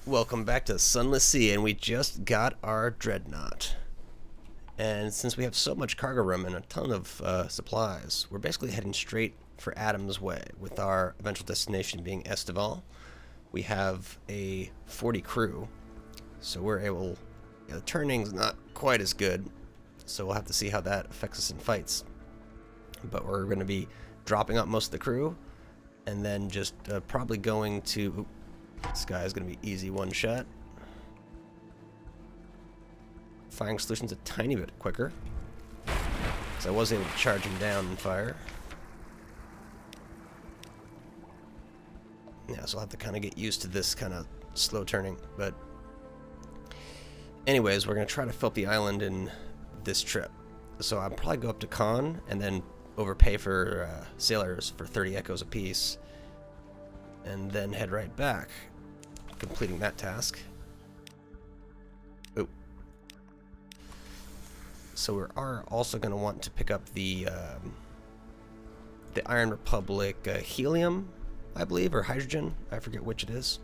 Welcome back to Sunless Sea, and we just got our dreadnought. And since we have so much cargo room and a ton of supplies, we're basically heading straight for Adam's Way, with our eventual destination being Estival. We have a 40 crew, so we're able... the turning's not quite as good, so we'll have to see how that affects us in fights. But we're going to be dropping out most of the crew, and then just probably going to... this guy is going to be easy one shot. Firing solution's a tiny bit quicker, so I was able to charge him down and fire. Yeah, so I'll have to kind of get used to this kind of slow turning. But anyways, we're going to try to fill up the island in this trip. So I'll probably go up to Con and then overpay for sailors for 30 echoes apiece, and then head right back, completing that task. Oh. So we are also going to want to pick up the Iron Republic helium, I believe, or hydrogen. I forget which it is.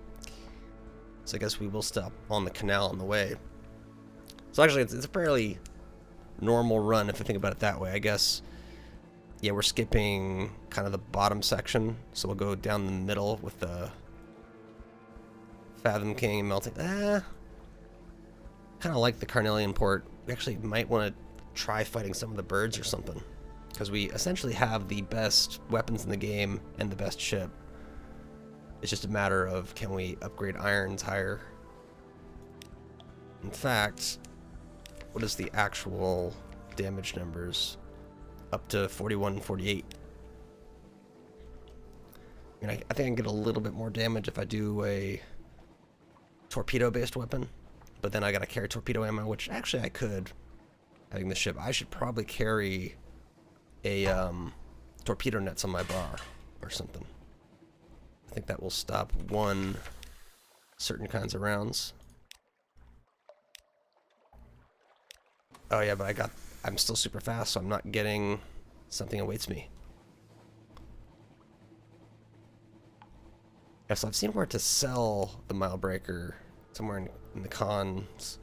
So I guess we will stop on the canal on the way. So actually, it's a fairly normal run if I think about it that way. I guess, yeah, we're skipping kind of the bottom section, so we'll go down the middle with the Fathom King and melting. Kind of like the Carnelian port. We actually might want to try fighting some of the birds or something, because we essentially have the best weapons in the game and the best ship. It's just a matter of, can we upgrade irons higher? In fact, what is the actual damage numbers? Up to 41 and 48. I mean, I think I can get a little bit more damage if I do a torpedo-based weapon, but then I gotta carry torpedo ammo, which actually I could, having the ship. I should probably carry a torpedo nets on my bar or something. I think that will stop one certain kinds of rounds. Oh yeah, but I'm still super fast, so I'm not getting something awaits me. Yeah, so I've seen where to sell the mile breaker somewhere in the cons,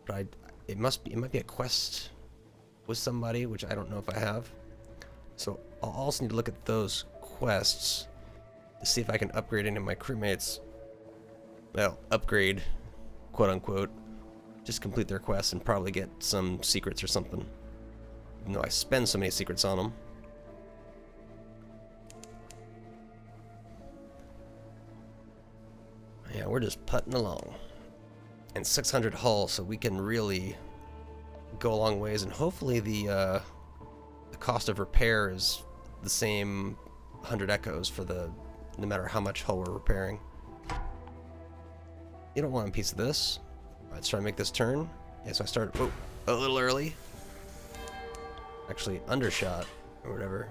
but it might be a quest with somebody, which I don't know if I have. So I'll also need to look at those quests to see if I can upgrade any of my crewmates. Well, upgrade, quote unquote. Just complete their quests and probably get some secrets or something. Even though I spend so many secrets on them. Yeah, we're just putting along. And 600 hull, so we can really go a long ways. And hopefully the cost of repair is the same 100 echoes for no matter how much hull we're repairing. You don't want a piece of this. Let's try to make this turn. Yeah, so I started a little early. Actually, undershot or whatever.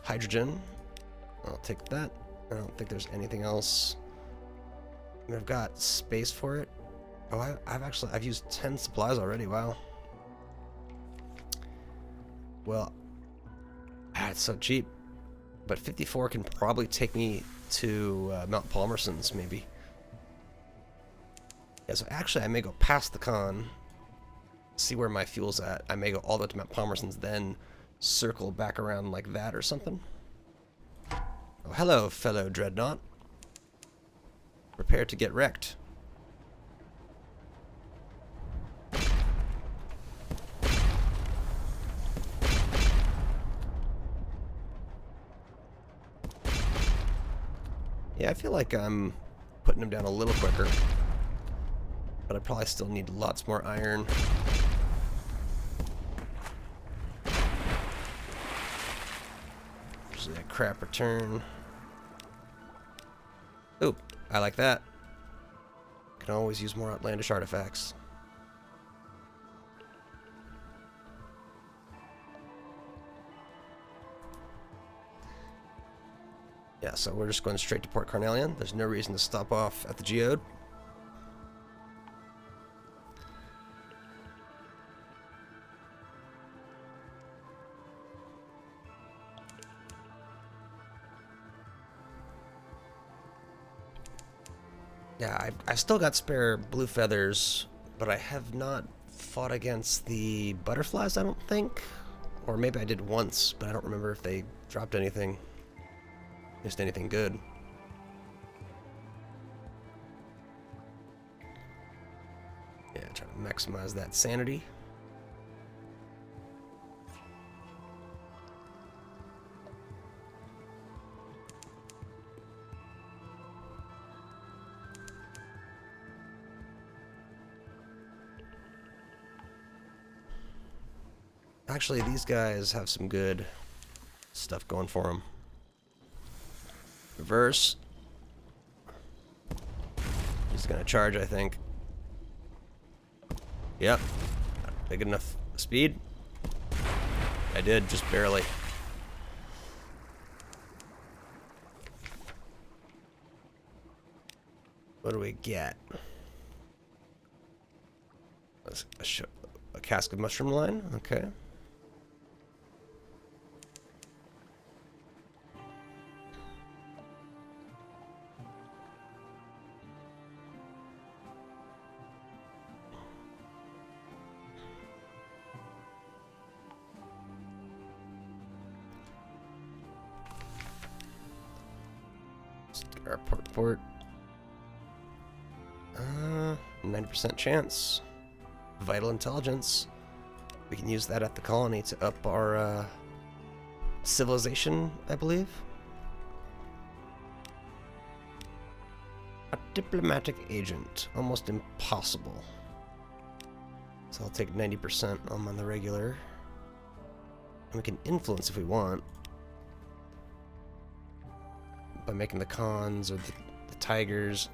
Hydrogen. I'll take that. I don't think there's anything else. I mean, I've got space for it. Oh, I've used 10 supplies already. Wow. Well, it's so cheap. But 54 can probably take me to Mount Palmerston's, maybe. Yeah, so actually I may go past the con, see where my fuel's at. I may go all the way to Mount Palmerston's, then circle back around like that or something. Oh, hello, fellow dreadnought. Prepare to get wrecked. Yeah, I feel like I'm putting him down a little quicker, but I probably still need lots more iron. Usually a crap return. Ooh, I like that. Can always use more outlandish artifacts. Yeah, so we're just going straight to Port Carnelian. There's no reason to stop off at the geode. Yeah, I've still got spare blue feathers, but I have not fought against the butterflies, I don't think. Or maybe I did once, but I don't remember if they dropped anything. Just anything good. Yeah, trying to maximize that sanity. Actually, these guys have some good stuff going for them. Reverse. He's gonna charge, I think. Yep. Not big enough speed. I did, just barely. What do we get? A cask of mushroom line? Okay. Our port. 90% chance. Vital intelligence. We can use that at the colony to up our civilization, I believe. A diplomatic agent. Almost impossible. So I'll take 90% on the regular. And we can influence if we want. By making the cons or the tigers.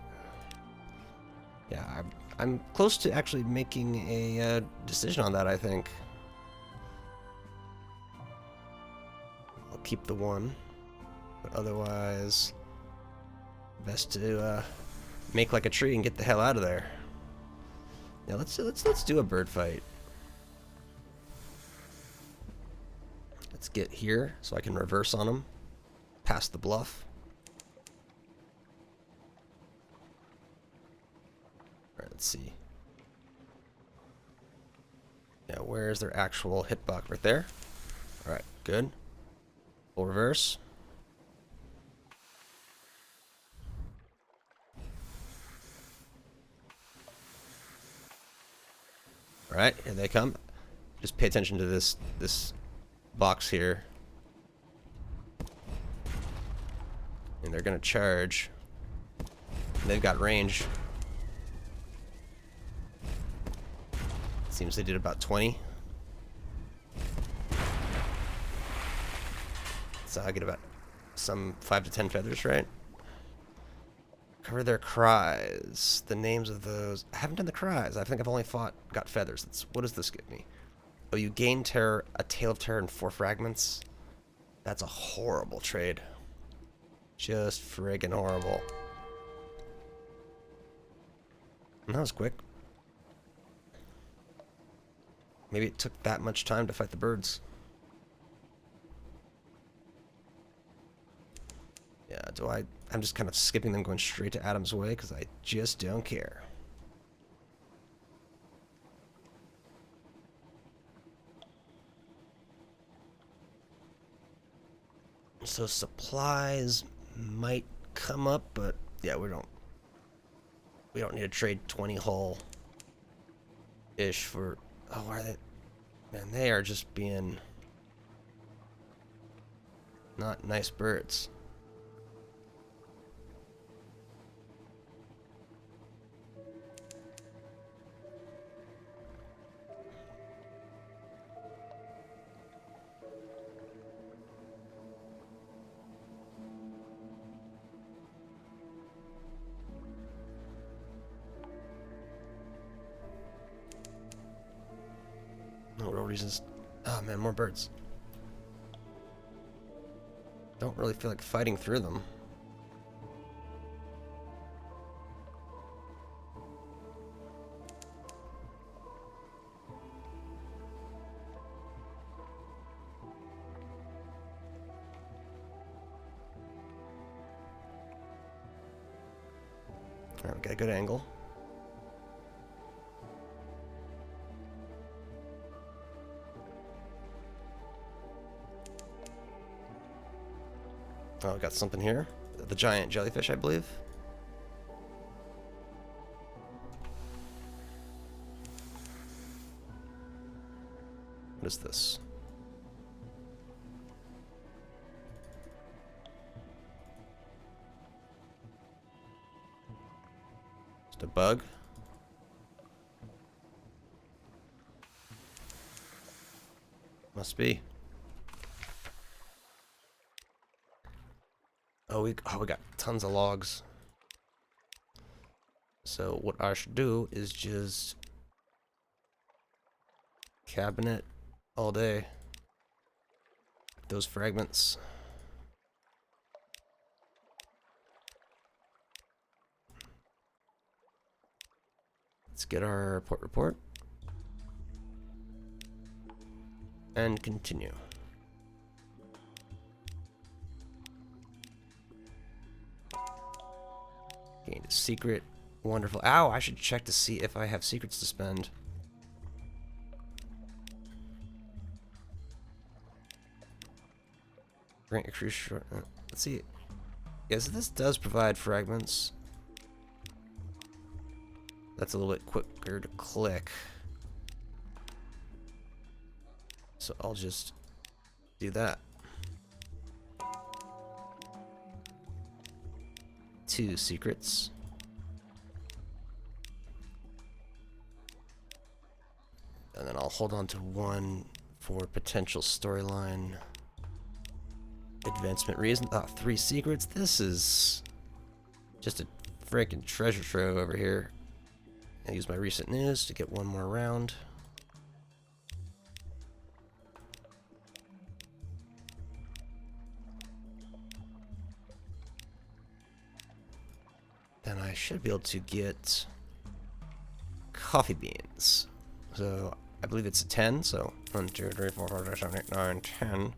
Yeah, I'm close to actually making a decision on that, I think. I'll keep the one. But otherwise, best to make like a tree and get the hell out of there. Yeah, let's do a bird fight. Let's get here so I can reverse on them. Past the bluff. Alright, let's see. Yeah, where's their actual hitbox? Right there? Alright, good. Full reverse. Alright, here they come. Just pay attention to this box here. And they're gonna charge. And they've got range. Seems they did about 20. So I get about some 5 to 10 feathers, right? Cover their cries. The names of those. I haven't done the cries. I think I've only got feathers. What does this give me? Oh, you gain terror, a tale of terror, and 4 fragments. That's a horrible trade. Just friggin' horrible. And that was quick. Maybe it took that much time to fight the birds. Yeah, I'm just kind of skipping them, going straight to Adam's Way, because I just don't care. So supplies might come up, but yeah, we don't need to trade 20 hull ish for. Oh, are they? Man, they are just being not nice birds. No real reasons. Oh man, more birds. Don't really feel like fighting through them. Alright, we got a good angle. Oh, we got something here. The giant jellyfish, I believe. What is this? Just a bug? Must be. Oh, we got tons of logs. So what I should do is just cabinet all day. Those fragments. Let's get our port report. And continue. Gained a secret. Wonderful. Ow, I should check to see if I have secrets to spend. Grant a cruise short. Let's see. Yes, this does provide fragments. That's a little bit quicker to click. So I'll just do that. 2 secrets. And then I'll hold on to 1 for potential storyline advancement reason. 3 secrets. This is just a freaking treasure trove over here. I'll use my recent news to get 1 more round. Then I should be able to get coffee beans. So I believe it's a 10. So 1, 2, 3, 4, 5, 6, 7, 8, 9, 10.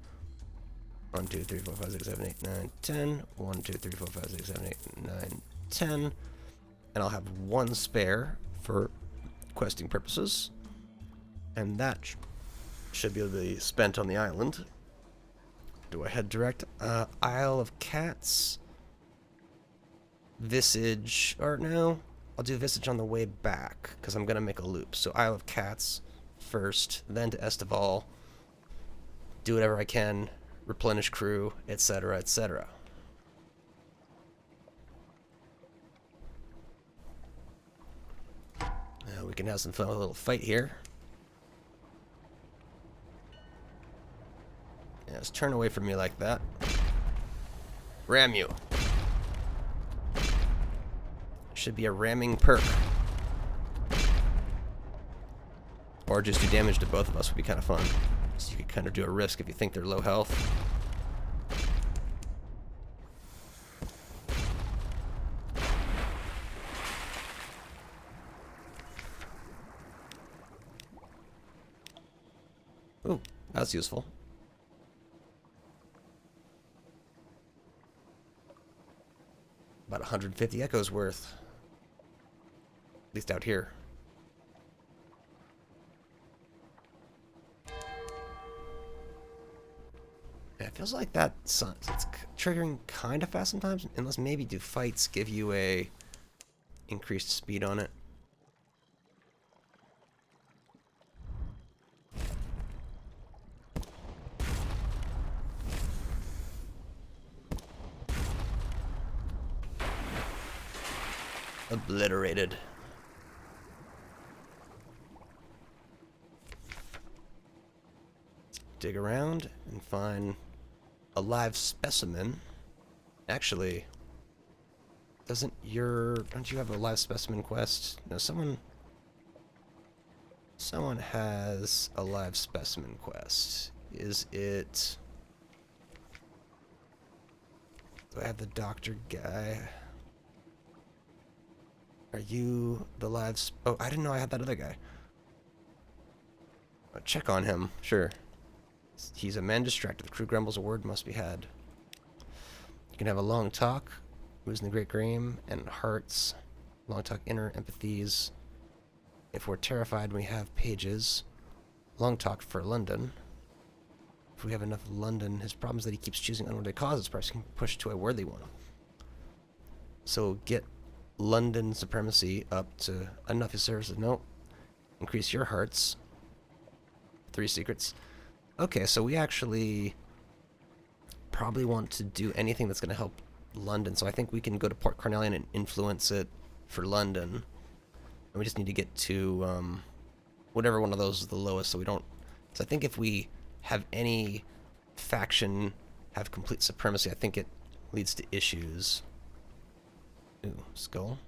1, 2, 3, 4, 5, 6, 7, 8, 9, 10. 1, 2, 3, 4, 5, 6, 7, 8, 9, 10. And I'll have 1 spare for questing purposes. And that should be able to be spent on the island. Do I head direct? Isle of Cats. Visage. Or no. I'll do Visage on the way back, because I'm going to make a loop. So Isle of Cats first, then to Estival. Do whatever I can. Replenish crew, etc., etc. We can have some fun with a little fight here. Yeah, just turn away from me like that. Ram you. Should be a ramming perk. Or just do damage to both of us would be kind of fun. So you could kind of do a risk if you think they're low health. Ooh, that's useful. About 150 echoes worth. At least out here. Yeah, it feels like that it's triggering kind of fast sometimes, unless maybe do fights give you a increased speed on it. Obliterated. Dig around and find a live specimen. Actually, don't you have a live specimen quest? No, someone has a live specimen quest. Is it... Do I have the doctor guy? Are you the live... Oh, I didn't know I had that other guy. I'll check on him, sure. He's a man distracted. The crew grumbles, a word must be had. You can have a long talk. Who's in the great game? And hearts. Long talk, inner empathies. If we're terrified, we have pages. Long talk for London. If we have enough London, his problem is that he keeps choosing unworthy causes. Perhaps he can push to a worthy one. So get London supremacy up to enough. His services. No. Increase your hearts. 3 secrets. Okay, so we actually probably want to do anything that's going to help London. So I think we can go to Port Carnelian and influence it for London. And we just need to get to whatever one of those is the lowest, so we don't... So I think if we have any faction have complete supremacy, I think it leads to issues. Ooh, skull.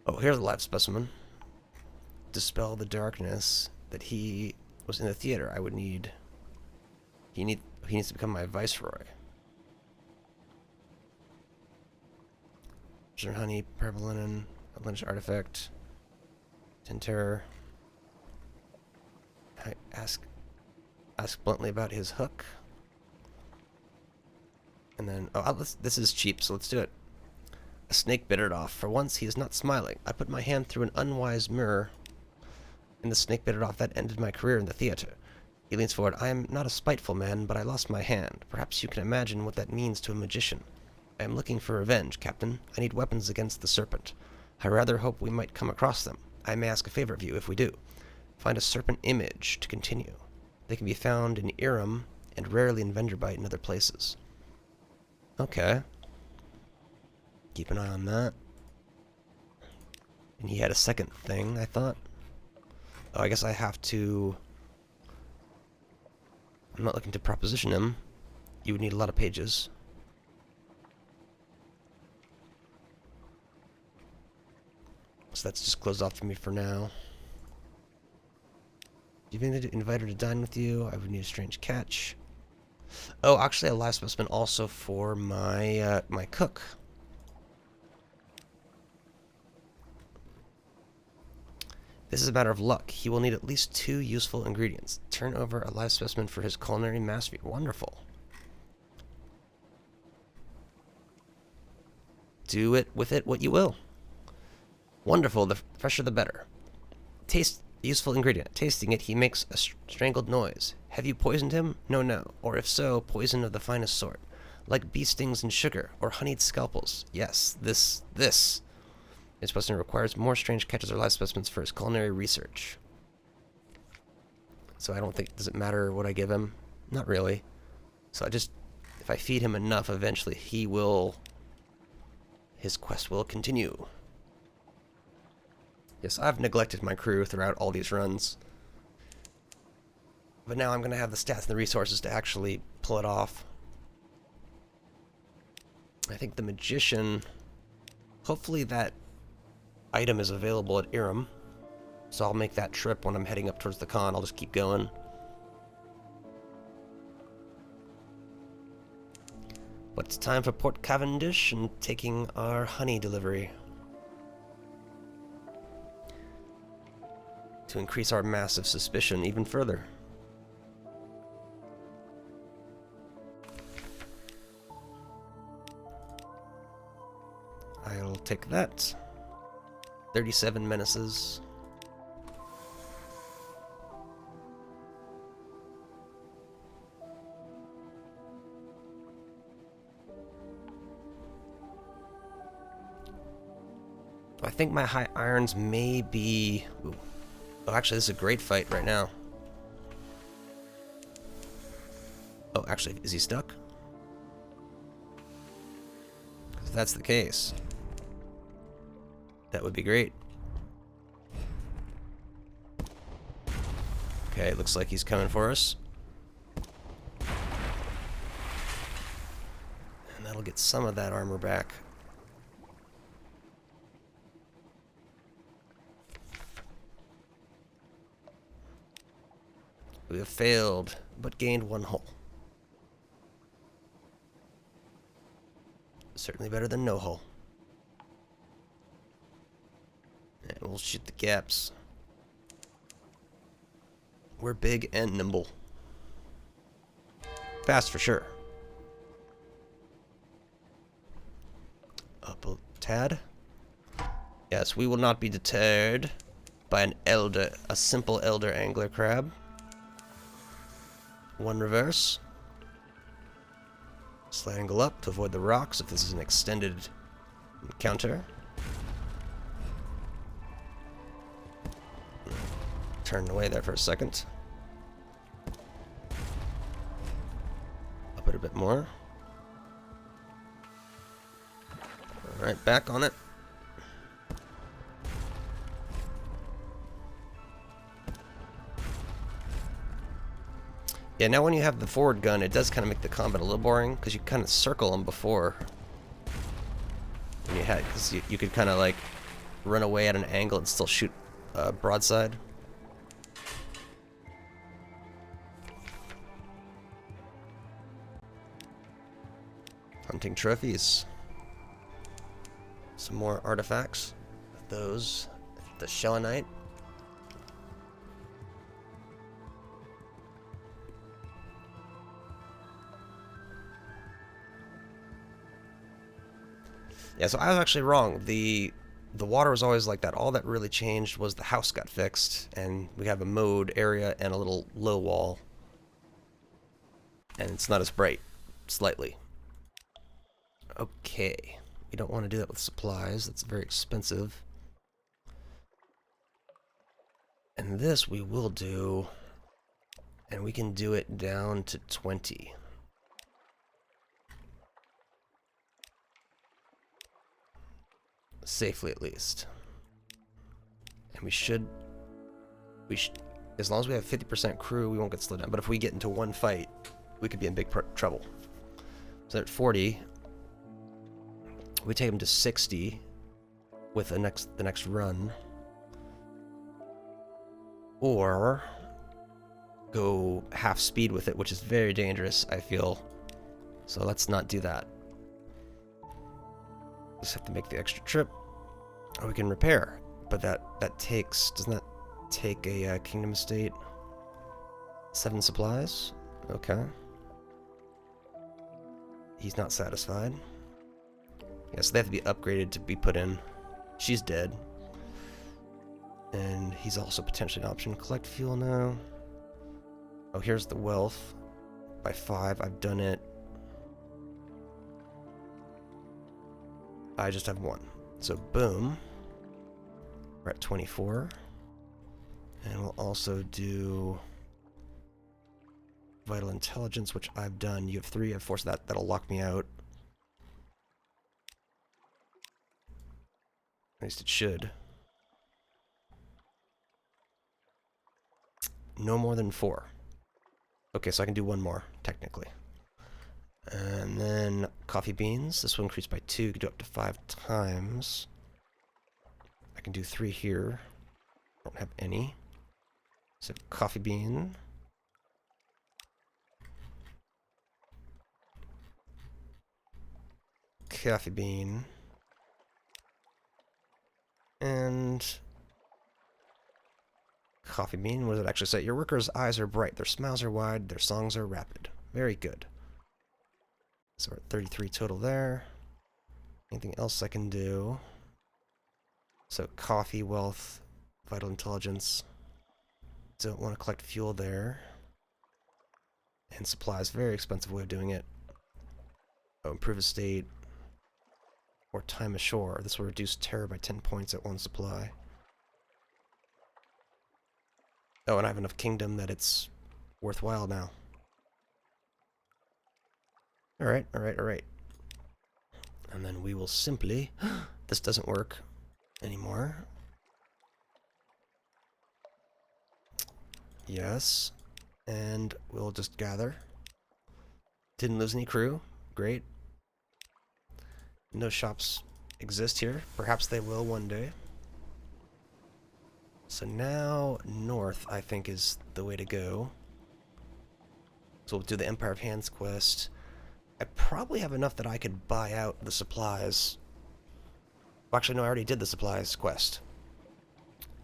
Oh, here's a live specimen. Dispel the darkness that he was in the theater. I would need... He needs to become my viceroy. Honey, purple linen, outlandish artifact, tinter. I ask bluntly about his hook, and then this is cheap, so let's do it. A snake bit it off. For once, he is not smiling. I put my hand through an unwise mirror, and the snake bit it off. That ended my career in the theater. He leans forward. I am not a spiteful man, but I lost my hand. Perhaps you can imagine what that means to a magician. I am looking for revenge, Captain. I need weapons against the serpent. I rather hope we might come across them. I may ask a favor of you if we do. Find a serpent image to continue. They can be found in Irem and rarely in Vengerbite and other places. Okay. Keep an eye on that. And he had a second thing, I thought. Oh, I guess I have to... I'm not looking to proposition him. You would need a lot of pages. So that's just closed off for me for now. Do you think they'd invite her to dine with you? I would need a strange catch. Oh, actually a live specimen also for my my cook. This is a matter of luck. He will need at least 2 useful ingredients. Turn over a live specimen for his culinary mastery. Wonderful. Do it with it what you will. Wonderful, the fresher the better. Taste useful ingredient. Tasting it, he makes a strangled noise. Have you poisoned him? No. Or if so, poison of the finest sort. Like bee stings and sugar, or honeyed scalpels. Yes, this specimen requires more strange catches or live specimens for his culinary research. So I don't think, does it matter what I give him? Not really. So if I feed him enough, eventually his quest will continue. Yes, I've neglected my crew throughout all these runs. But now I'm going to have the stats and the resources to actually pull it off. I think the magician... Hopefully that item is available at Irem. So I'll make that trip when I'm heading up towards the con. I'll just keep going. But it's time for Port Cavendish and taking our honey delivery. To increase our massive suspicion even further. I'll take that. 37 menaces. I think my high irons may be... Ooh. Oh, actually, this is a great fight right now. Oh, actually, is he stuck? If that's the case, that would be great. Okay, looks like he's coming for us. And that'll get some of that armor back. We have failed, but gained 1 hull. Certainly better than no hull. And we'll shoot the gaps. We're big and nimble. Fast for sure. Up a tad. Yes, we will not be deterred by a simple elder angler crab. One reverse. Slight angle up to avoid the rocks if this is an extended encounter. Turn away there for a second. Up it a bit more. Alright, back on it. Yeah, now when you have the forward gun, it does kind of make the combat a little boring, because you kind of circle them before. When you had, because you could kind of like run away at an angle and still shoot broadside. Hunting trophies. Some more artifacts. Those, the Shellonite. Yeah, so I was actually wrong. The water was always like that. All that really changed was the house got fixed, and we have a mode area and a little low wall. And it's not as bright, slightly. Okay. We don't want to do that with supplies. That's very expensive. And this we will do, and we can do it down to 20. Safely, at least. And we should, as long as we have 50% crew, we won't get slowed down. But if we get into one fight, we could be in big trouble. So at 40, we take them to 60 with the next run, or go half speed with it, which is very dangerous, I feel. So let's not do that. Just have to make the extra trip. Or we can repair, but that takes, doesn't that take a kingdom estate? 7 supplies? Okay. He's not satisfied. Yeah, so they have to be upgraded to be put in. She's dead. And he's also potentially an option. Collect fuel now. Oh, here's the wealth. By 5, I've done it. I just have 1. So boom. We're at 24. And we'll also do vital intelligence, which I've done. You have 3, I have 4, so that'll lock me out. At least it should. No more than 4. Okay, so I can do 1 more, technically. And then coffee beans. This will increase by 2. You can do up to 5 times. I can do 3 here. Don't have any. So coffee bean. Coffee bean. And coffee bean. What does it actually say? Your workers' eyes are bright, their smiles are wide, their songs are rapid. Very good. So we're at 33 total there. Anything else I can do? So coffee, wealth, vital intelligence. Don't want to collect fuel there. And supplies, very expensive way of doing it. Oh, improve estate. Or time ashore. This will reduce terror by 10 points at 1 supply. Oh, and I have enough kingdom that it's worthwhile now. Alright, alright, alright. And then we will simply... This doesn't work anymore. Yes. And we'll just gather. Didn't lose any crew. Great. No shops exist here. Perhaps they will one day. So now north, I think, is the way to go. So we'll do the Empire of Hands quest. I probably have enough that I could buy out the supplies. Well, actually, no, I already did the supplies quest.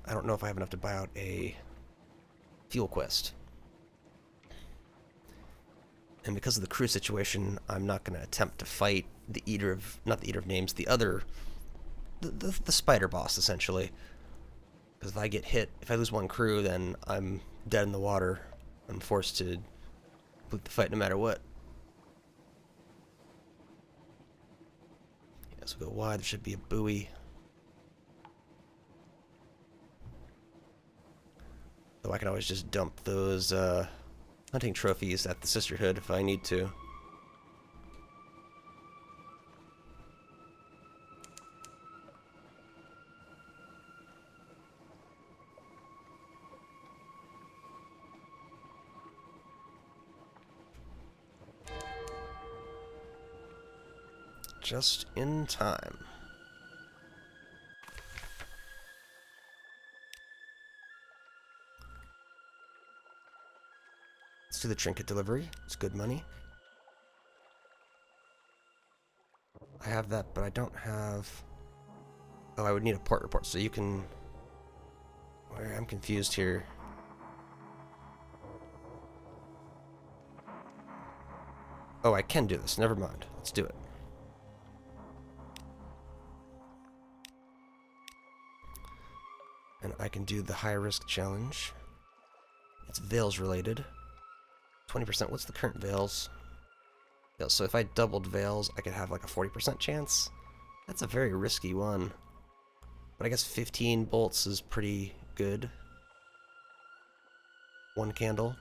I don't know if I have enough to buy out a fuel quest. And because of the crew situation, I'm not going to attempt to fight the Eater of... Not the Eater of Names, the other... The spider boss, essentially. Because if I get hit, if I lose one crew, then I'm dead in the water. I'm forced to complete the fight no matter what. Yeah, so go wide. There should be a buoy. Though I can always just dump those hunting trophies at the Sisterhood if I need to. Just in time. Let's do the trinket delivery. It's good money. I have that, but I don't have... Oh, I would need a port report, so you can... I'm confused here. Oh, I can do this. Never mind. Let's do it. And I can do the high-risk challenge. It's Veils related. 20%. What's the current Veils? So if I doubled Veils, I could have like a 40% chance. That's a very risky one. But I guess 15 bolts is pretty good. One candle.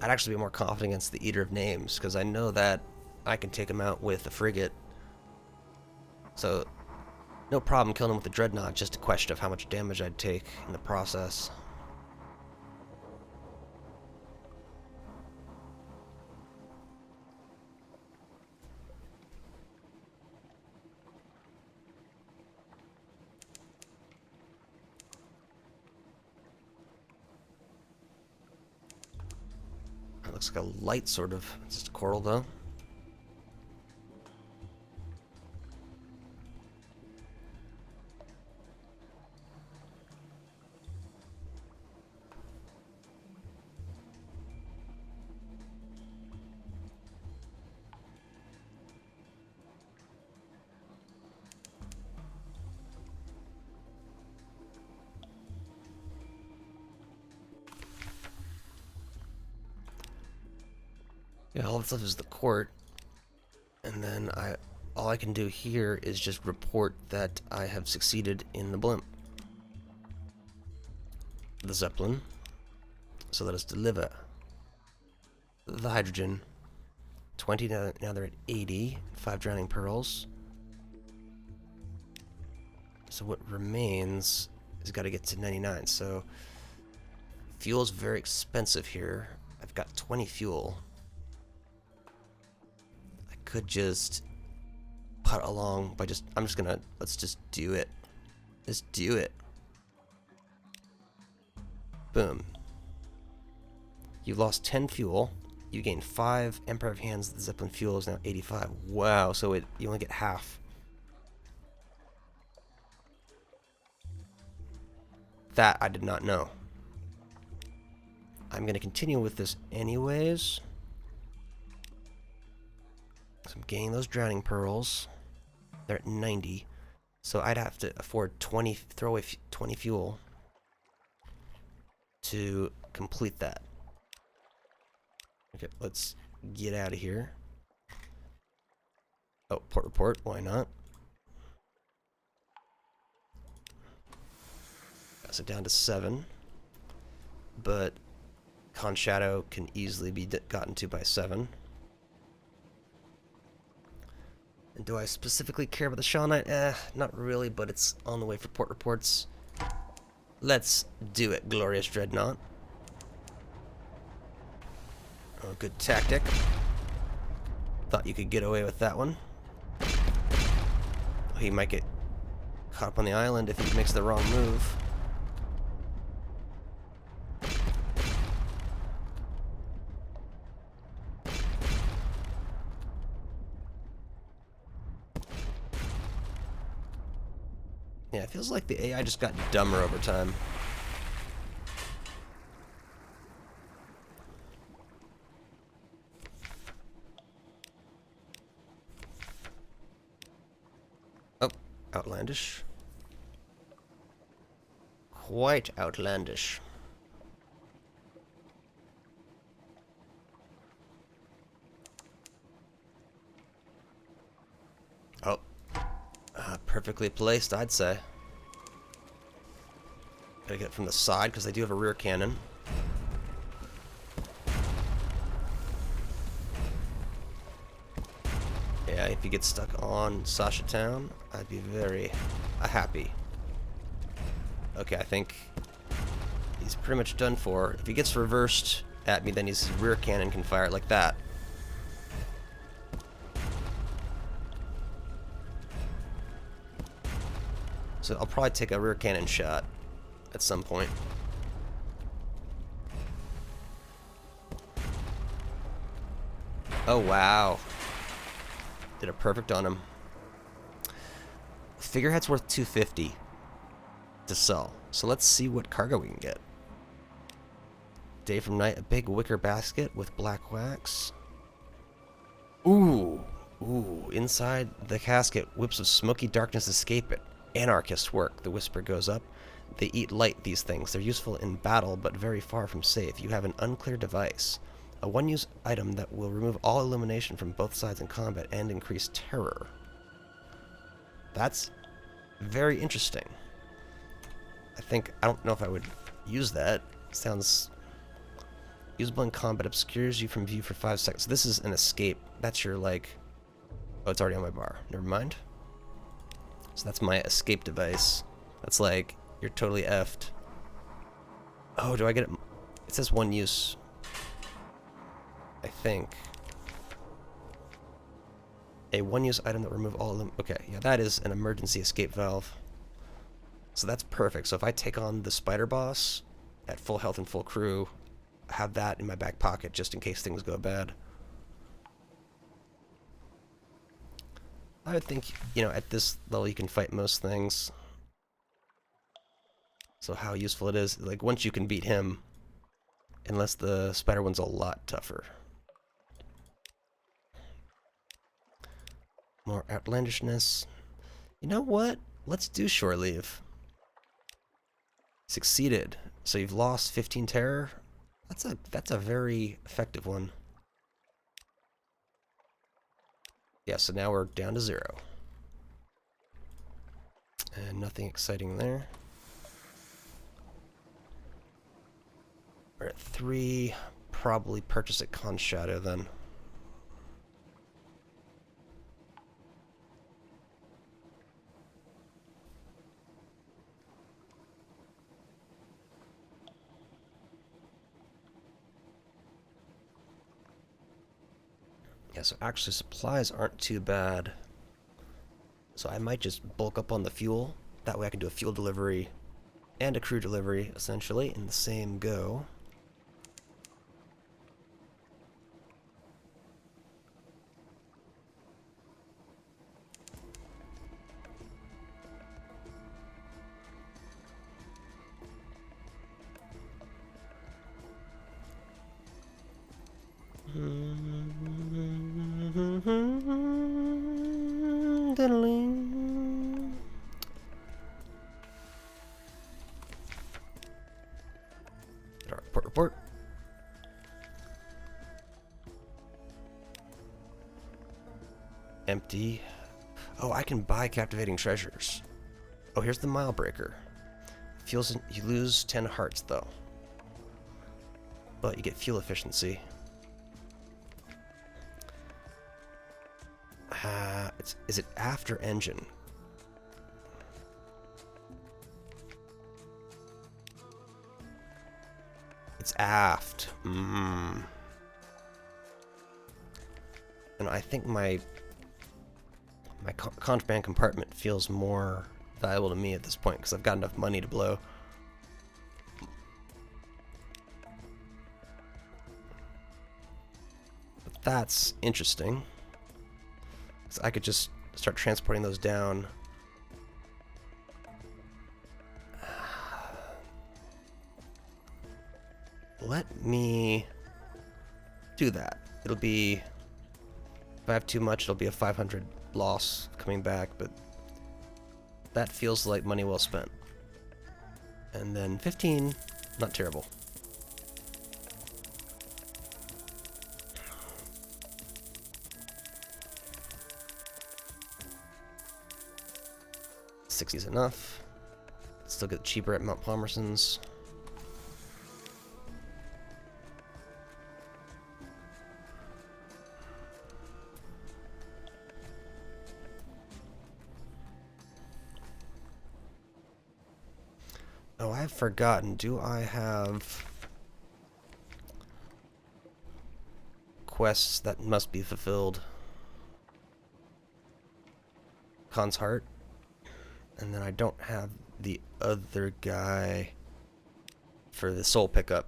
I'd actually be more confident against the Eater of Names, because I know that I can take him out with a frigate. So, no problem killing him with the Dreadnought, just a question of how much damage I'd take in the process. It looks like a light sort of, it's just coral though. Yeah, all that's left is the court, and then all I can do here is just report that I have succeeded in the blimp. The Zeppelin. So let us deliver the hydrogen. 20, now they're at 80. 5 drowning pearls. So what remains is got to get to 99. So fuel's very expensive here. I've got 20 fuel. Could just putt along by let's just do it. Just do it. Boom. You've lost 10 fuel. You gain 5 Empire of Hands. The Zeppelin fuel is now 85. Wow, so you only get half. That I did not know. I'm going to continue with this anyways. So I'm gaining those drowning pearls. They're at 90. So I'd have to afford 20, throw away 20 fuel to complete that. Okay, let's get out of here. Oh, port report, why not? Got it down to 7. But Con Shadow can easily be gotten to by 7. And do I specifically care about the Shaw Knight? Not really, but it's on the way for port reports. Let's do it, Glorious Dreadnought. Oh, good tactic. Thought you could get away with that one. He might get caught up on the island if he makes the wrong move. Yeah, it feels like the AI just got dumber over time. Oh, outlandish. Quite outlandish. Oh, perfectly placed, I'd say. Gotta get it from the side because they do have a rear cannon. Yeah, if you get stuck on Sasha Town, I'd be very happy. Okay, I think he's pretty much done for. If he gets reversed at me, then his rear cannon can fire it like that. So I'll probably take a rear cannon shot at some point. Oh, wow. Did a perfect on him. Figurehead's worth 250 to sell. So let's see what cargo we can get. Day from night, a big wicker basket with black wax. Ooh. Ooh. Inside the casket, whips of smoky darkness escape it. Anarchist work, the whisper goes up. They eat light, these things. They're useful in battle, but very far from safe. You have an unclear device. A one-use item that will remove all illumination from both sides in combat and increase terror. That's very interesting. I don't know if I would use that. Sounds usable in combat, obscures you from view for 5 seconds. This is an escape. That's your, like... Oh, it's already on my bar. Never mind. So that's my escape device. That's like, you're totally effed. Oh, do I get it? It says one use. I think. A one-use item that remove all of them. Okay, yeah, that is an emergency escape valve. So that's perfect. So if I take on the spider boss at full health and full crew, I have that in my back pocket just in case things go bad. I would think, you know, at this level you can fight most things. So how useful it is, like once you can beat him, unless the spider one's a lot tougher. More outlandishness. You know what? Let's do shore leave. Succeeded. So you've lost 15 terror. That's a very effective one. Yeah, so now we're down to 0. And nothing exciting there. We're at 3. Probably purchase at Con Shadow then. Yeah, so actually supplies aren't too bad. So I might just bulk up on the fuel. That way I can do a fuel delivery and a crew delivery, essentially, in the same go. Report. Empty. Oh, I can buy captivating treasures. Oh, here's the mile breaker. You lose 10 hearts though, but you get fuel efficiency. Is it after engine? It's aft. And I think my contraband compartment feels more valuable to me at this point because I've got enough money to blow. But that's interesting. So I could just start transporting those down let me do that. It'll be, if I have too much, it'll be a 500 loss coming back, but that feels like money well spent. And then 15, not terrible. $60 is enough. Still get cheaper at Mount Palmerston's. Oh, I've forgotten. Do I have quests that must be fulfilled? Khan's Heart. And then I don't have the other guy for the soul pickup.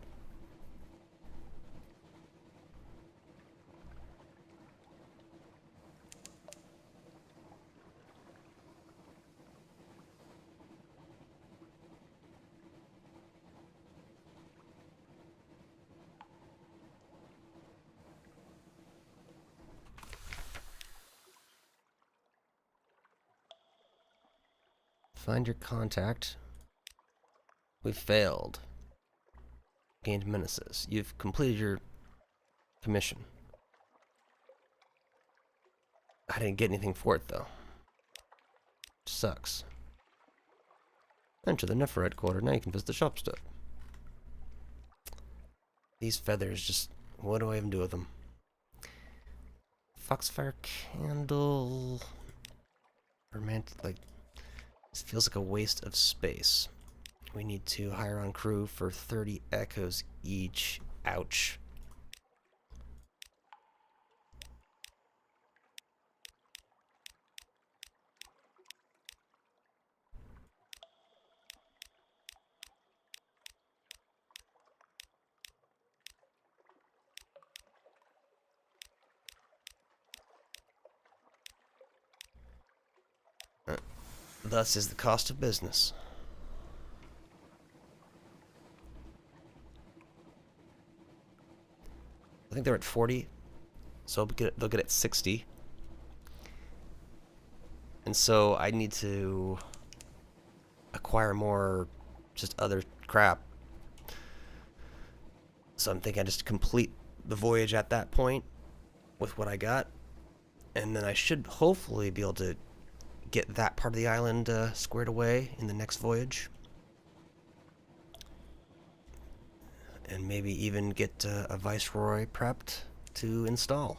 Find your contact. We've failed. Gained menaces. You've completed your commission. I didn't get anything for it, though. Sucks. Enter the Nephrite Quarter. Now you can visit the shop step. These feathers just... what do I even do with them? Foxfire Candle... romantic, like... this feels like a waste of space. We need to hire on crew for 30 echoes each. Ouch. Thus is the cost of business. I think they're at 40, so they'll get at 60. And so I need to acquire more just other crap. So I'm thinking I just complete the voyage at that point with what I got. And then I should hopefully be able to get that part of the island squared away in the next voyage. And maybe even get a Viceroy prepped to install.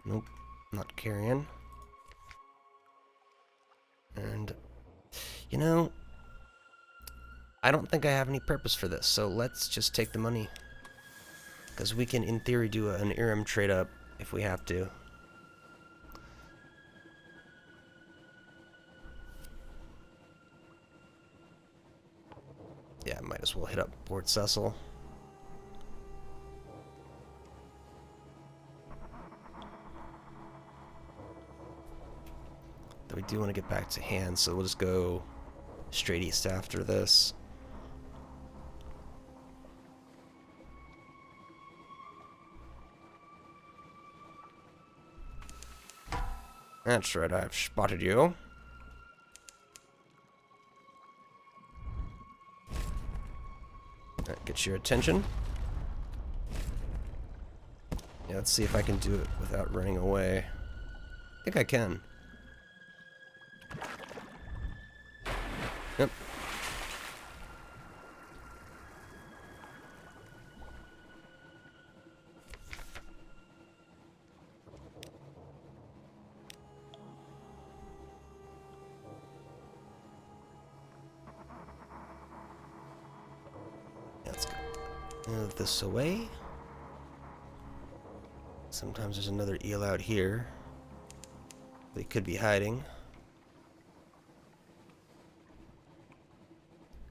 Nope, not carrying. And, you know, I don't think I have any purpose for this, so let's just take the money. Because we can, in theory, do an Irem trade-up if we have to. Yeah, I might as well hit up Port Cecil. Though we do want to get back to hand, so we'll just go straight east after this. That's right, I've spotted you. That gets your attention. Yeah, let's see if I can do it without running away. I think I can. Yep. Let's go. Move this away. Sometimes there's another eel out here. They could be hiding.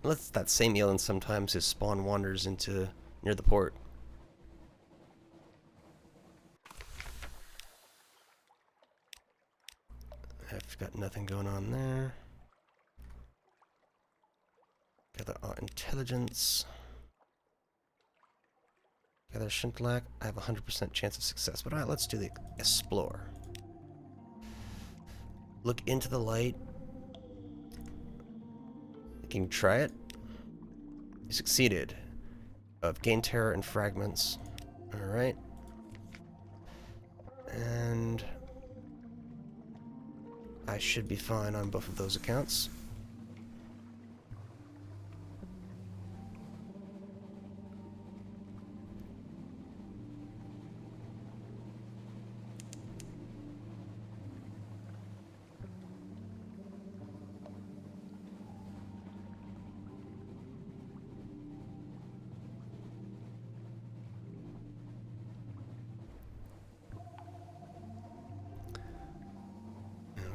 Unless that same eel, and sometimes his spawn wanders into near the port. Nothing going on there. Gather our intelligence. Gather Shintlak. I have a 100% chance of success. But alright, let's do the explore. Look into the light. Can you try it? You succeeded. Of gain terror and fragments. Alright. And I should be fine on both of those accounts.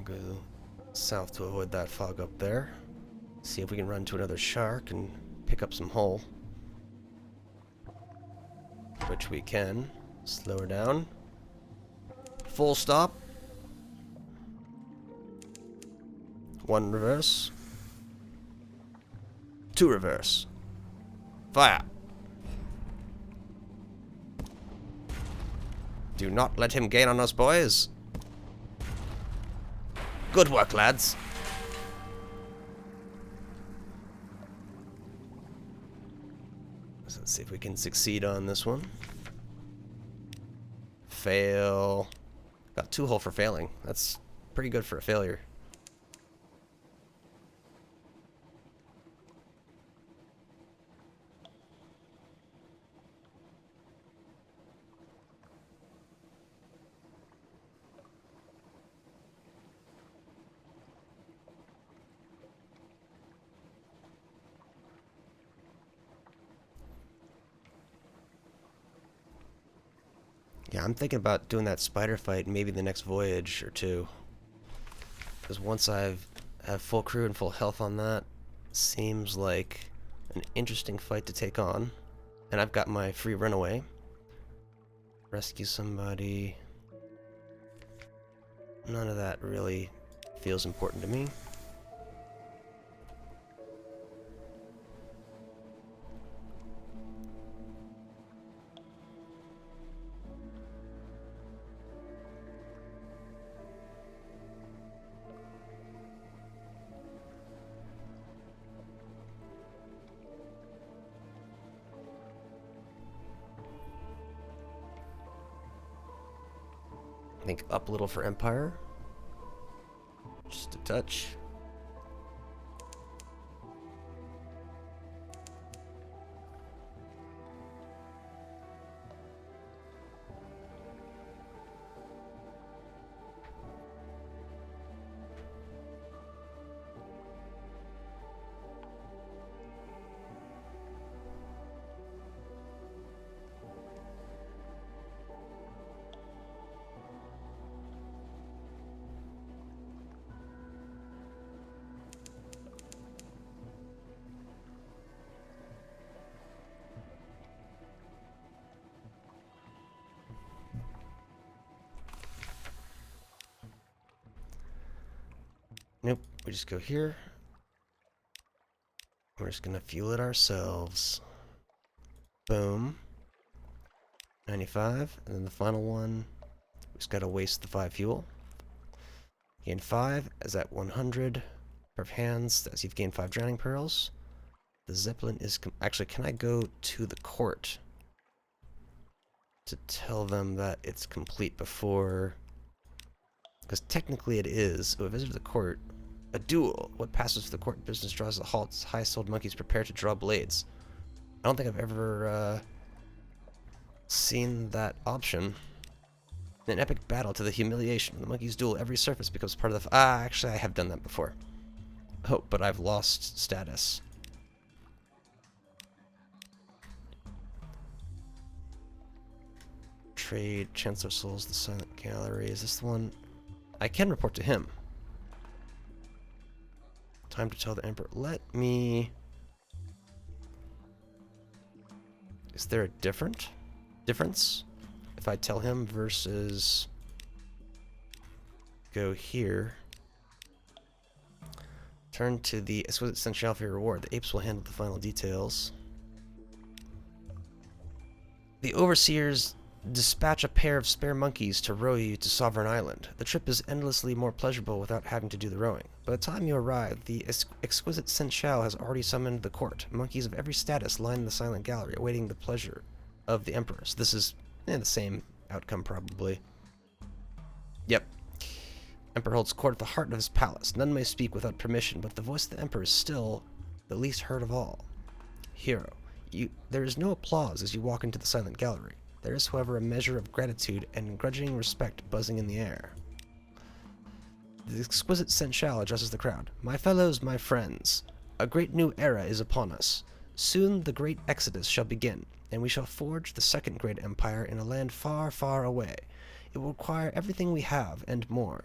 Go south to avoid that fog up there. See if we can run into another shark and pick up some hull. Which we can. Slow her down. Full stop. One reverse. Two reverse. Fire. Do not let him gain on us, boys. Good work, lads. So let's see if we can succeed on this one. Fail. Got 2 hull for failing. That's pretty good for a failure. Yeah, I'm thinking about doing that spider fight maybe the next voyage or 2. Because once I have full crew and full health on that, seems like an interesting fight to take on. And I've got my free runaway. Rescue somebody. None of that really feels important to me. I think up a little for Empire. Just a touch. Nope, we just go here. We're just gonna fuel it ourselves. Boom. 95, and then the final one, we just gotta waste the 5 fuel. Gain 5, is at 100. Pair of hands, as you've gained 5 drowning pearls. The Zeppelin is, actually, can I go to the court to tell them that it's complete before, because technically it is. Oh, a visit to the court. A duel. What passes for the court business draws a halt. High-souled monkeys prepare to draw blades. I don't think I've ever seen that option. In an epic battle to the humiliation of the monkeys duel, every surface becomes part of the... actually, I have done that before. Oh, but I've lost status. Trade, Chancellor Souls, the Silent Gallery. Is this the one? I can report to him. Time to tell the Emperor. Let me... Is there a difference if I tell him versus go here? Turn to the exquisite essential for your reward. The apes will handle the final details. The overseers dispatch a pair of spare monkeys to row you to Sovereign Island. The trip is endlessly more pleasurable without having to do the rowing. By the time you arrive, the exquisite Senshal has already summoned the court. Monkeys of every status line the silent gallery, awaiting the pleasure of the emperor. So this is the same outcome, probably. Yep. Emperor holds court at the heart of his palace. None may speak without permission, but the voice of the emperor is still the least heard of all. Hero. There is no applause as you walk into the silent gallery. There is, however, a measure of gratitude and grudging respect buzzing in the air. The exquisite Senshal addresses the crowd. My fellows, my friends, a great new era is upon us. Soon the great exodus shall begin, and we shall forge the second great empire in a land far, far away. It will require everything we have and more.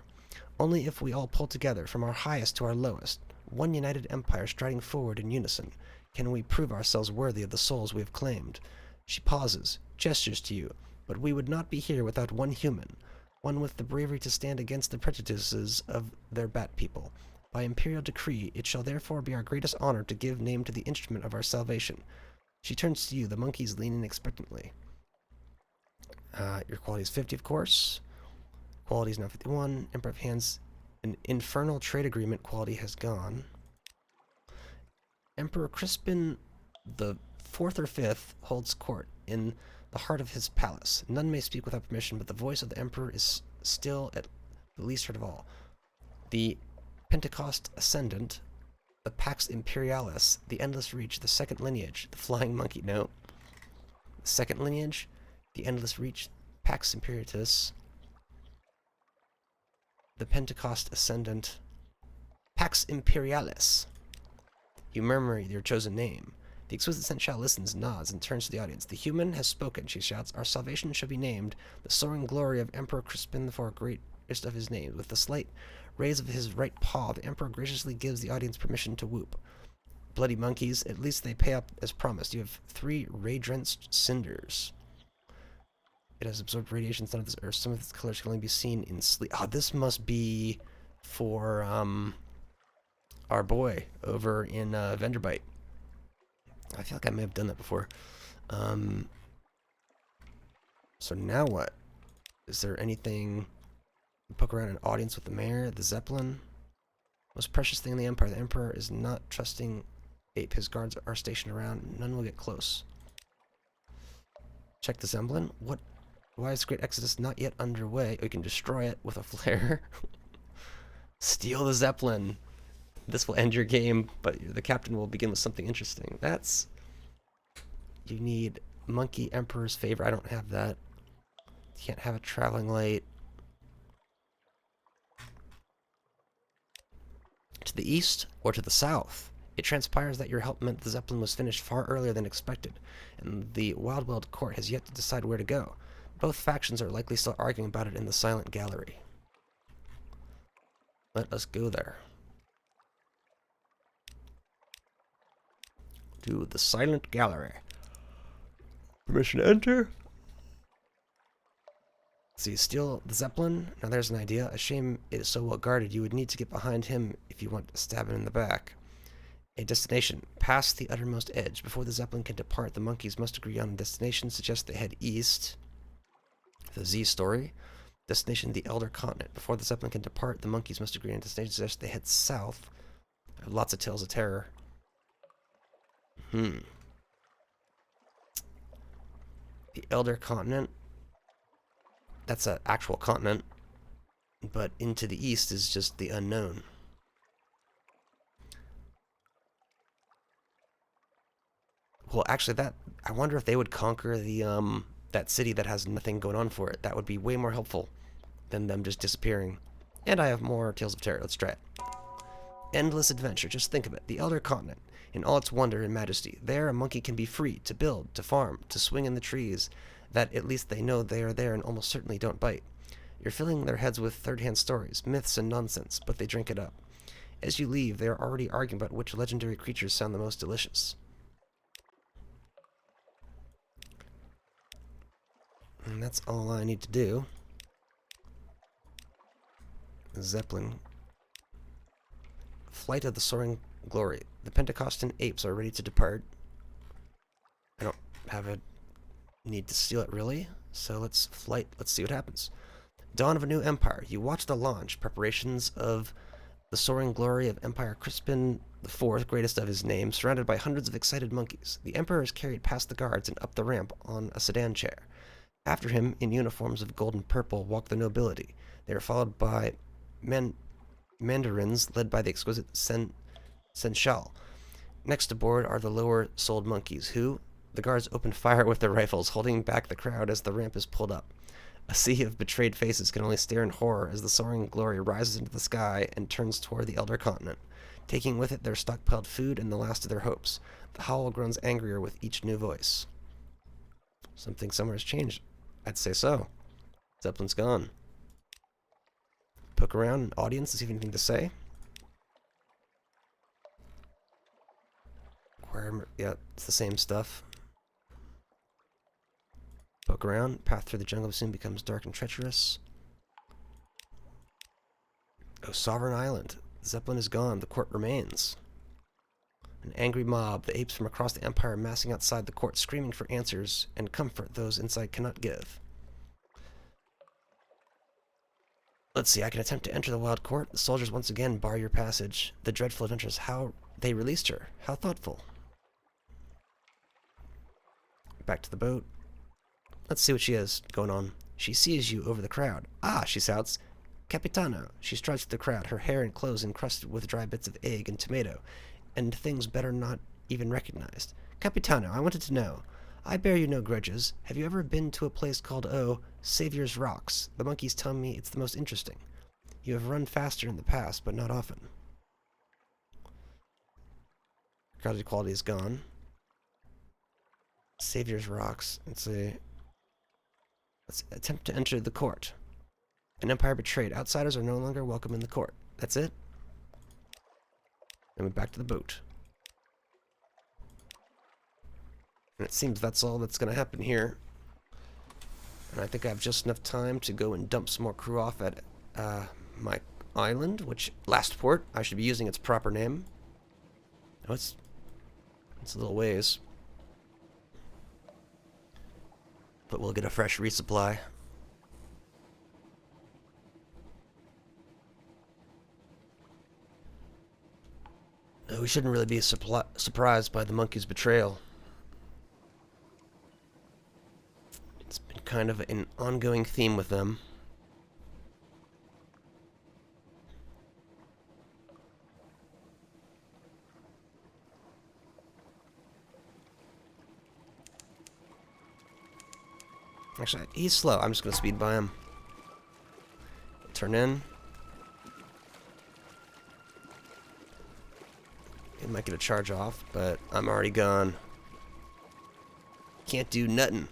Only if we all pull together from our highest to our lowest, one united empire striding forward in unison, can we prove ourselves worthy of the souls we have claimed. She pauses, gestures to you, but we would not be here without one human, one with the bravery to stand against the prejudices of their bat people. By imperial decree, it shall therefore be our greatest honor to give name to the instrument of our salvation. She turns to you, the monkeys leaning expectantly. Your quality is 50, of course. Quality is now 51. Emperor of Hands, an infernal trade agreement quality has gone. Emperor Crispin the 4th or 5th holds court in the heart of his palace. None may speak without permission, but the voice of the emperor is still at the least heard of all. The Pentecost Ascendant, the Pax Imperialis, the Endless Reach, the Second Lineage, the Flying Monkey, no. The Second Lineage, the Endless Reach, Pax Imperialis, the Pentecost Ascendant, Pax Imperialis. You murmur your chosen name. The exquisite Senshal listens, nods, and turns to the audience. The human has spoken, she shouts. Our salvation shall be named the soaring glory of Emperor Crispin IV, greatest of his names. With the slight raise of his right paw, the emperor graciously gives the audience permission to whoop. Bloody monkeys, at least they pay up as promised. You have 3 ray-drenched cinders. It has absorbed radiation none of this earth. Some of its colors can only be seen in sleep. Oh, this must be for our boy over in Venderbite. I feel like I may have done that before. So now what? Is there anything? Poke around an audience with the mayor, the Zeppelin. Most precious thing in the Empire. The Emperor is not trusting ape. His guards are stationed around. None will get close. Check the Zeppelin. What? Why is the Great Exodus not yet underway? We can destroy it with a flare. Steal the Zeppelin. This will end your game, but the captain will begin with something interesting. That's... You need Monkey Emperor's Favor. I don't have that. You can't have a traveling light. To the east or to the south, it transpires that your help meant the Zeppelin was finished far earlier than expected, and the Wildweld court has yet to decide where to go. Both factions are likely still arguing about it in the silent gallery. Let us go there. To the silent gallery. Permission to enter. So you steal the Zeppelin. Now there's an idea. A shame it is so well guarded. You would need to get behind him if you want to stab him in the back. A destination. Past the uttermost edge. Before the Zeppelin can depart, the monkeys must agree on a destination. Suggest they head east. The Z story. Destination, the Elder Continent. Before the Zeppelin can depart, the monkeys must agree on a destination. Suggest they head south. I have lots of tales of terror. The Elder Continent. That's an actual continent. But into the east is just the unknown. Well, actually, I wonder if they would conquer the that city that has nothing going on for it. That would be way more helpful than them just disappearing. And I have more Tales of Terror. Let's try it. Endless adventure. Just think of it. The Elder Continent, in all its wonder and majesty. There, a monkey can be free to build, to farm, to swing in the trees that at least they know they are there and almost certainly don't bite. You're filling their heads with third-hand stories, myths, and nonsense, but they drink it up. As you leave, they are already arguing about which legendary creatures sound the most delicious. And that's all I need to do. Zeppelin. Flight of the Soaring Glory. The Pentecostan apes are ready to depart. I don't have a need to steal it, really. So let's flight. Let's see what happens. Dawn of a new empire. You watch the launch. Preparations of the soaring glory of Empire Crispin IV, greatest of his name, surrounded by hundreds of excited monkeys. The Emperor is carried past the guards and up the ramp on a sedan chair. After him, in uniforms of gold and purple, walk the nobility. They are followed by mandarins led by the exquisite Senshal. Next aboard are the lower-souled monkeys, who, the guards open fire with their rifles, holding back the crowd as the ramp is pulled up. A sea of betrayed faces can only stare in horror as the soaring glory rises into the sky and turns toward the elder continent, taking with it their stockpiled food and the last of their hopes. The howl grows angrier with each new voice. Something somewhere has changed. I'd say so. Zeppelin's gone. Poke around, audience, see if anything to say. Yeah, it's the same stuff. Poke around. Path through the jungle soon becomes dark and treacherous. Oh, Sovereign Island. Zeppelin is gone. The court remains. An angry mob. The apes from across the empire massing outside the court, screaming for answers and comfort those inside cannot give. Let's see. I can attempt to enter the wild court. The soldiers once again bar your passage. The dreadful adventuress. How they released her. How thoughtful. Back to the boat. Let's see what she has going on. She sees you over the crowd. Ah, she shouts. Capitano. She strides through the crowd, her hair and clothes encrusted with dry bits of egg and tomato, and things better not even recognized. Capitano, I wanted to know. I bear you no grudges. Have you ever been to a place called, Savior's Rocks? The monkeys tell me it's the most interesting. You have run faster in the past, but not often. Crowded quality is gone. Savior's Rocks. Let's attempt to enter the court. An empire betrayed. Outsiders are no longer welcome in the court. That's it. Then we're back to the boat. And it seems that's all that's going to happen here. And I think I have just enough time to go and dump some more crew off at my island, which, last port, I should be using its proper name. Oh, it's a little ways. But we'll get a fresh resupply. We shouldn't really be surprised by the monkey's betrayal. It's been kind of an ongoing theme with them. Actually, he's slow. I'm just going to speed by him. Turn in. It might get a charge off, but I'm already gone. Can't do nothing.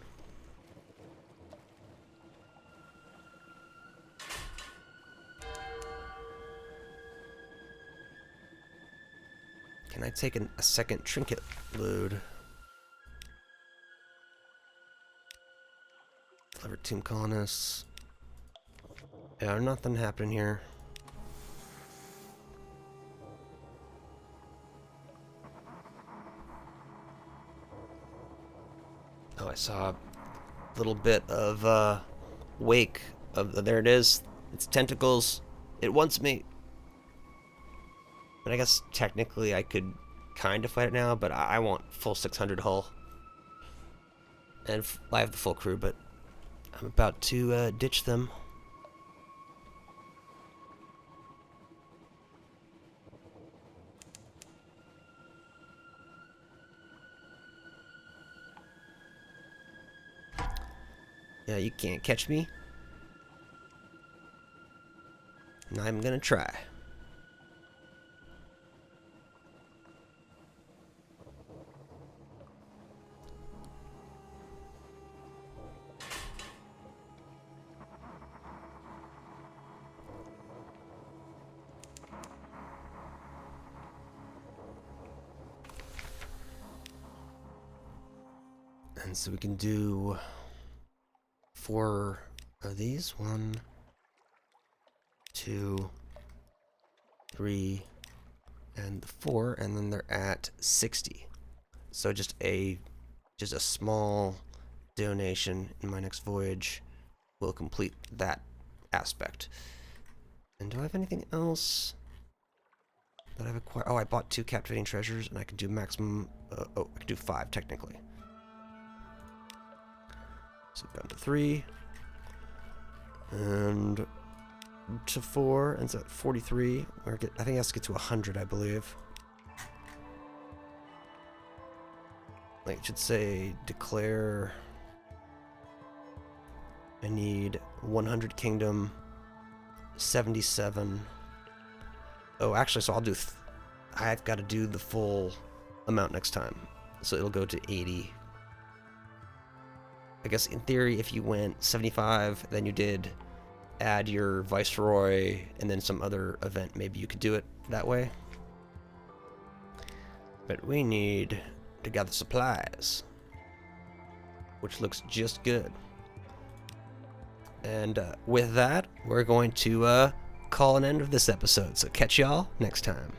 Can I take a second trinket load? Clever tomb colonists. Yeah, nothing happening here. Oh, I saw a little bit of wake of there it is. Its tentacles. It wants me. But I guess technically I could kind of fight it now, but I want full 600 hull. And I have the full crew, but I'm about to ditch them. Yeah, you can't catch me. And I'm gonna try. And so we can do 4 of these. 1, 2, 3, and the 4, and then they're at 60. So just a small donation in my next voyage will complete that aspect. And do I have anything else that I've acquired? Oh, I bought 2 captivating treasures, and I can do maximum. I can do 5 technically. So down to 3, and to 4, and so at 43. I think it has to get to 100, I believe. Like, it should say declare. I need 100 kingdom, 77. Oh, actually, so I'll do. I've got to do the full amount next time, so it'll go to 80. I guess in theory, if you went 75, then you did add your viceroy and then some other event, maybe you could do it that way. But we need to gather supplies, which looks just good. And with that, we're going to call an end of this episode. So catch y'all next time.